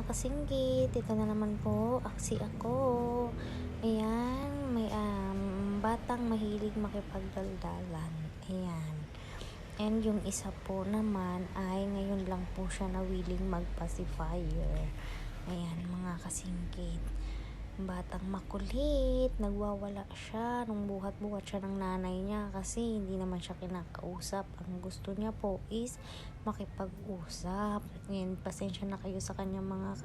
kasinggit, ito na naman po, ako. Ayan, may batang mahilig makipagdaldalan. Ayan. And yung isa po naman ay ngayon lang po siya na willing mag-pacifier. Ayan, mga kasinggit. Batang makulit, nagwawala siya nung buhat-buhat siya ng nanay niya kasi hindi naman siya kinakausap. Ang gusto niya po is makipag-usap. And pasensya na kayo sa kanya mga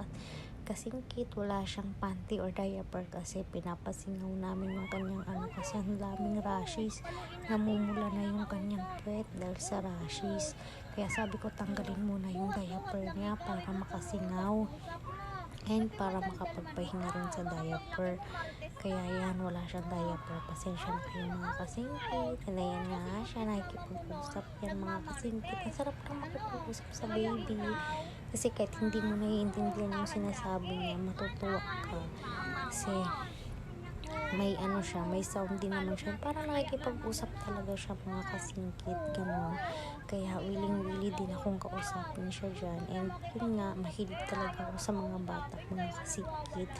kasingkit, wala siyang panty or diaper kasi pinapasingaw namin yung kanyang kasi ang daming rashes, namumula na yung kanyang puwet dahil sa rashes. Kaya sabi ko tanggalin muna yung diaper niya para makasingaw and para makapagpahinga rin sa diaper. Kaya yan, wala siyang diaper. Pasensya na kayo mga kasingkit. And ayan nga siya, nakikipag-usap yan mga kasingkit. Ang sarap lang makipag-usap sa baby. Kasi kahit hindi mo naiintindihan yung sinasabi niya, matutuwa ka. Kasi may siya, may sound din naman siya. Parang nakikipag-usap talaga siya mga kasingkit, gano'n. Kaya willing-willing din akong kausapin siya dyan. And yun nga, mahilig talaga ako sa mga bata, mga kasingkit.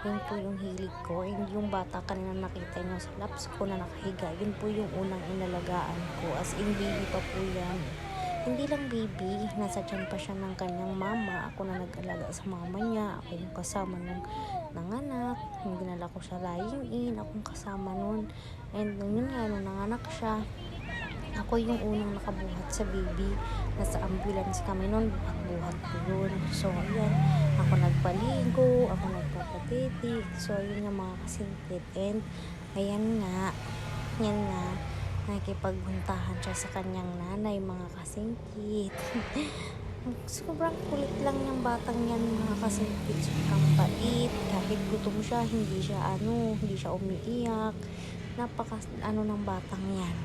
Yun po yung hilig ko. And yung bata kanina nakita nyo sa laps ko na nakahiga, yun po yung unang inalagaan ko. As in, baby pa po yan. Hindi lang baby, nasa tiyan pa siya ng kanyang mama. Ako na nag-alaga sa mama niya. Ako yung kasama nung nanganak. Yung dinala ko siya lying in. Akong kasama nun. And yun nga, nung nanganak siya, ako yung unang nakabuhat sa baby. Nasa ambulance kami nun, buhat-buhat ko yun. So, ayan, ako nagpaligo, ako nagpapatiti. So, yun yung mga kasingkit. And, ayan nga, nakikipagbuntahan siya sa kanyang nanay, mga kasingkit. Sobrang kulit lang yung batang yan, mga kasingkit. Sobrang bait. Kahit gutom siya, hindi siya umiiyak. Napaka ng batang yan.